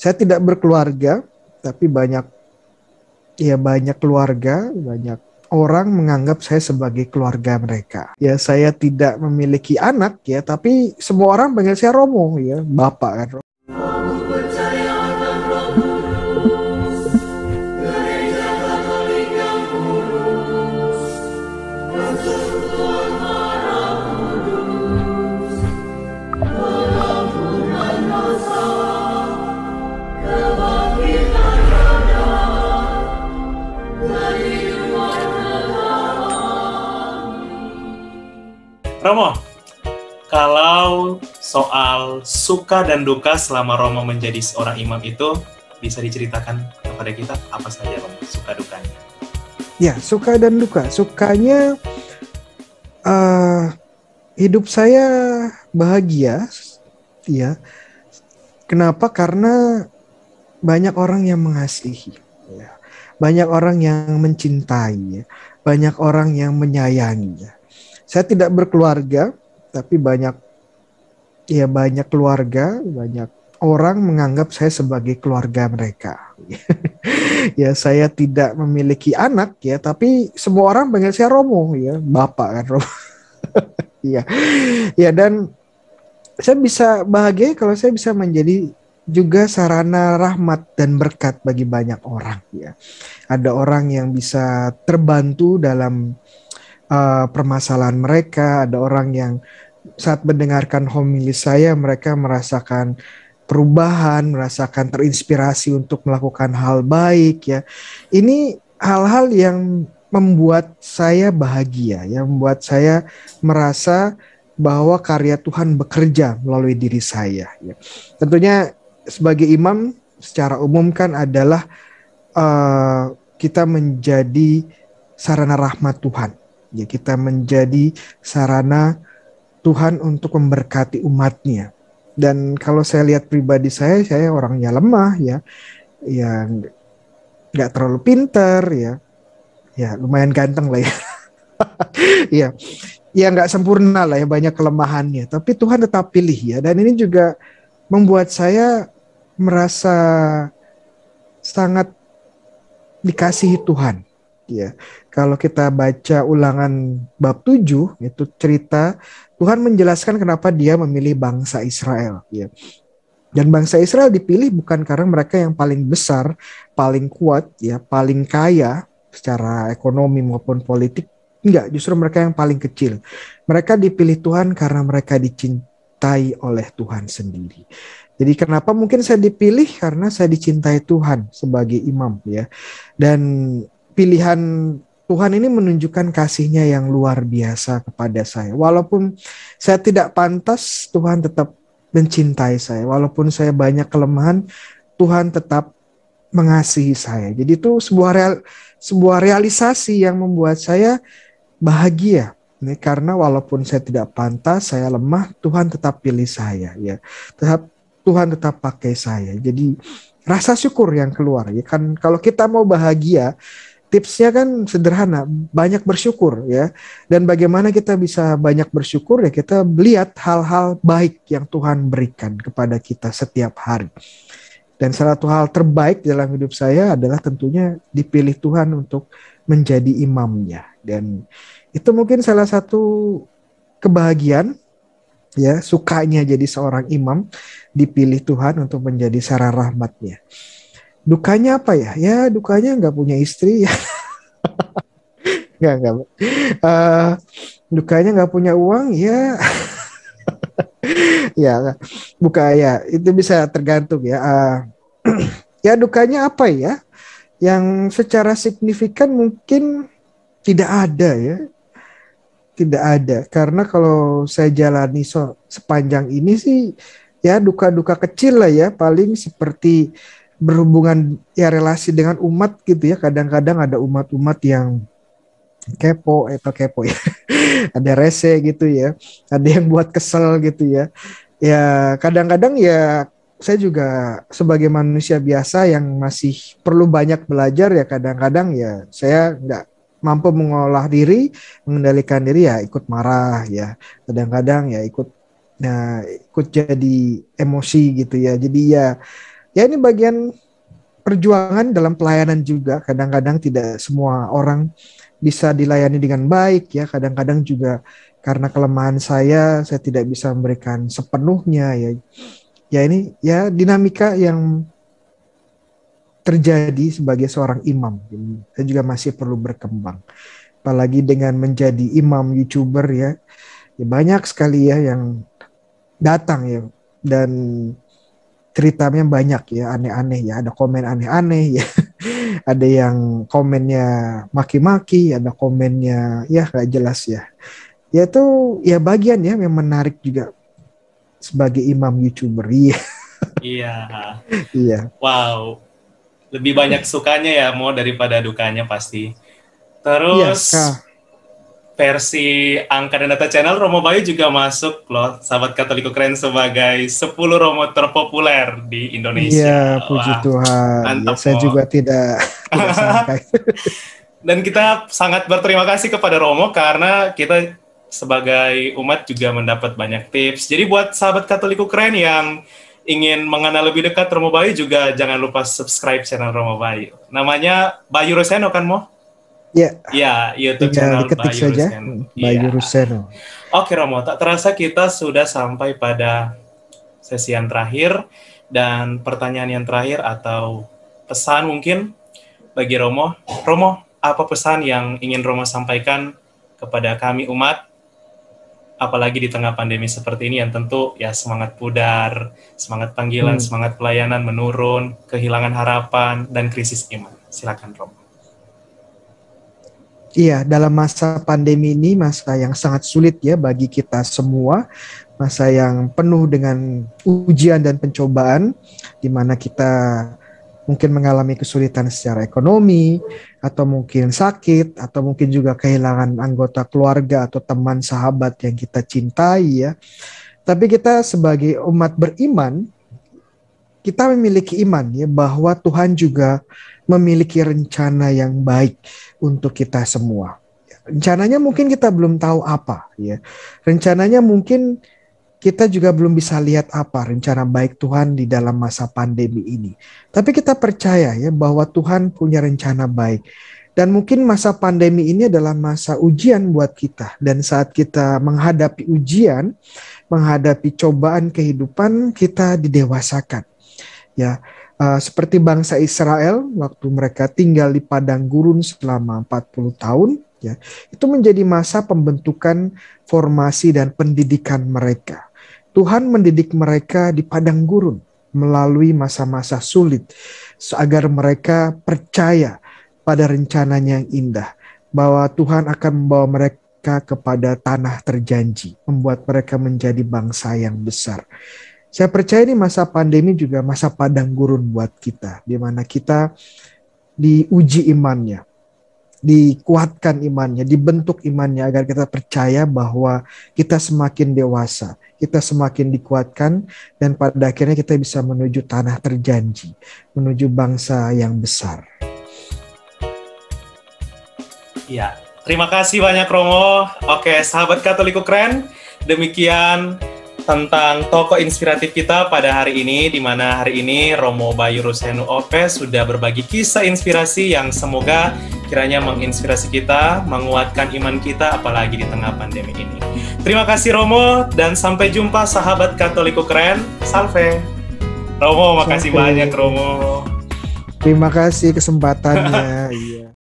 Saya tidak berkeluarga, tapi banyak keluarga, banyak orang menganggap saya sebagai keluarga mereka. Ya, saya tidak memiliki anak ya, tapi semua orang panggil saya Romo ya, Bapak kan. Romo, kalau soal suka dan duka selama Romo menjadi seorang imam itu bisa diceritakan kepada kita apa saja, Romo, suka dukanya? Ya, suka dan duka. Sukanya hidup saya bahagia, ya. Kenapa? Karena banyak orang yang mengasihi, ya. Banyak orang yang mencintai, ya. Banyak orang yang menyayangi, ya. Saya tidak berkeluarga, tapi banyak keluarga, banyak orang menganggap saya sebagai keluarga mereka. Ya, saya tidak memiliki anak ya, tapi semua orang panggil saya Romo ya, Bapak kan Romo. Iya. Ya, dan saya bisa bahagia kalau saya bisa menjadi juga sarana rahmat dan berkat bagi banyak orang ya. Ada orang yang bisa terbantu dalam permasalahan mereka, ada orang yang saat mendengarkan homili saya mereka merasakan perubahan, merasakan terinspirasi untuk melakukan hal baik ya. Ini hal-hal yang membuat saya bahagia, yang membuat saya merasa bahwa karya Tuhan bekerja melalui diri saya ya. Tentunya sebagai imam secara umum kan adalah kita menjadi sarana rahmat Tuhan. Ya, kita menjadi sarana Tuhan untuk memberkati umatnya. Dan kalau saya lihat pribadi saya orangnya lemah ya, yang nggak terlalu pintar ya lumayan ganteng lah ya, ya, ya nggak sempurna lah ya, banyak kelemahannya. Tapi Tuhan tetap pilih ya, dan ini juga membuat saya merasa sangat dikasihi Tuhan. Ya, kalau kita baca Ulangan bab 7 itu cerita Tuhan menjelaskan kenapa dia memilih bangsa Israel ya. Dan bangsa Israel dipilih bukan karena mereka yang paling besar, paling kuat ya, paling kaya secara ekonomi maupun politik. Enggak, justru mereka yang paling kecil. Mereka dipilih Tuhan karena mereka dicintai oleh Tuhan sendiri. Jadi kenapa mungkin saya dipilih? Karena saya dicintai Tuhan sebagai imam ya. Dan pilihan Tuhan ini menunjukkan kasih-Nya yang luar biasa kepada saya. Walaupun saya tidak pantas, Tuhan tetap mencintai saya. Walaupun saya banyak kelemahan, Tuhan tetap mengasihi saya. Jadi itu sebuah realisasi yang membuat saya bahagia. Karena walaupun saya tidak pantas, saya lemah, Tuhan tetap pilih saya. Ya, Tuhan tetap pakai saya. Jadi rasa syukur yang keluar. Ya kan, kalau kita mau bahagia, tipsnya kan sederhana, banyak bersyukur ya. Dan bagaimana kita bisa banyak bersyukur ya, kita lihat hal-hal baik yang Tuhan berikan kepada kita setiap hari. Dan salah satu hal terbaik dalam hidup saya adalah tentunya dipilih Tuhan untuk menjadi imamnya. Dan itu mungkin salah satu kebahagiaan ya, sukanya jadi seorang imam, dipilih Tuhan untuk menjadi sarana rahmatnya. Dukanya apa ya? Ya dukanya nggak punya istri ya. Nggak. Dukanya nggak punya uang ya. Ya, ya itu bisa tergantung ya. Ya dukanya apa ya? Yang secara signifikan mungkin tidak ada ya. Tidak ada. Karena kalau saya jalani sepanjang ini sih ya duka-duka kecil lah ya. Paling seperti berhubungan ya relasi dengan umat gitu ya. Kadang-kadang ada umat-umat yang kepo ya. Ada rese gitu ya. Ada yang buat kesel gitu ya. Ya kadang-kadang ya saya juga sebagai manusia biasa yang masih perlu banyak belajar ya, kadang-kadang ya saya nggak mampu mengolah diri, mengendalikan diri ya ikut marah ya. Kadang-kadang ya ikut jadi emosi gitu ya. Jadi ya Ya ini bagian perjuangan dalam pelayanan juga. Kadang-kadang tidak semua orang bisa dilayani dengan baik ya. Kadang-kadang juga karena kelemahan saya tidak bisa memberikan sepenuhnya ya. Ya ini ya dinamika yang terjadi sebagai seorang imam. Saya juga masih perlu berkembang. Apalagi dengan menjadi imam YouTuber ya. Ya banyak sekali ya yang datang ya, dan ceritanya banyak ya, aneh-aneh ya, ada komen aneh-aneh ya. Ada yang komennya maki-maki, ada komennya ya gak jelas ya. Ya itu ya bagian ya yang menarik juga sebagai imam YouTuber. Iya. Iya. Iya. Wow. Lebih banyak sukanya ya Mo daripada dukanya pasti. Iya, Terus Kak. versi Angka dan Data Channel, Romo Bayu juga masuk loh, sahabat Katoliko Keren, sebagai 10 Romo terpopuler di Iya, Indonesia. puji Wah, Tuhan. Ya, mantap saya Mo. juga tidak tidak sangka. Dan kita sangat berterima kasih kepada Romo karena kita sebagai umat juga mendapat banyak tips. Jadi buat sahabat Katoliko Keren yang ingin mengenal lebih dekat Romo Bayu juga jangan lupa subscribe channel Romo Bayu. Namanya Bayu Ruseno kan Mo? Ya, Ya, YouTube tinggal channel diketik Bayu saja Ruseno. Bayu Iya. Ruseno. Oke Romo, tak terasa kita sudah sampai pada sesi yang terakhir dan pertanyaan yang terakhir atau pesan mungkin bagi Romo. Romo, apa pesan yang ingin Romo sampaikan kepada kami umat, apalagi di tengah pandemi seperti ini yang tentu ya semangat pudar, semangat panggilan, semangat pelayanan menurun, kehilangan harapan, dan krisis iman. Silakan Romo. Iya, dalam masa pandemi ini, masa yang sangat sulit ya bagi kita semua, masa yang penuh dengan ujian dan pencobaan, di mana kita mungkin mengalami kesulitan secara ekonomi, atau mungkin sakit, atau mungkin juga kehilangan anggota keluarga atau teman sahabat yang kita cintai ya. Tapi kita sebagai umat beriman, kita memiliki iman ya bahwa Tuhan juga memiliki rencana yang baik untuk kita semua. Rencananya mungkin kita belum tahu apa ya. Rencananya mungkin kita juga belum bisa lihat apa rencana baik Tuhan di dalam masa pandemi ini. Tapi kita percaya ya bahwa Tuhan punya rencana baik. Dan mungkin masa pandemi ini adalah masa ujian buat kita. Dan saat kita menghadapi ujian, menghadapi cobaan kehidupan, kita didewasakan. Ya, seperti bangsa Israel waktu mereka tinggal di padang gurun selama 40 tahun, ya, itu menjadi masa pembentukan formasi dan pendidikan mereka. Tuhan mendidik mereka di padang gurun melalui masa-masa sulit agar mereka percaya pada rencananya yang indah, bahwa Tuhan akan membawa mereka kepada tanah terjanji, membuat mereka menjadi bangsa yang besar. Saya percaya ini masa pandemi juga masa padang gurun buat kita, di mana kita diuji imannya, dikuatkan imannya, dibentuk imannya agar kita percaya bahwa kita semakin dewasa, kita semakin dikuatkan, dan pada akhirnya kita bisa menuju tanah terjanji, menuju bangsa yang besar. Ya, terima kasih banyak Romo. Oke, sahabat Katoliko Keren, demikian tentang tokoh inspiratif kita pada hari ini, di mana hari ini Romo Bayu Ruseno OP sudah berbagi kisah inspirasi yang semoga kiranya menginspirasi kita, menguatkan iman kita, apalagi di tengah pandemi ini. Terima kasih Romo, dan sampai jumpa sahabat Katoliko Keren. Salve. Romo, makasih banyak Romo. Terima kasih kesempatannya.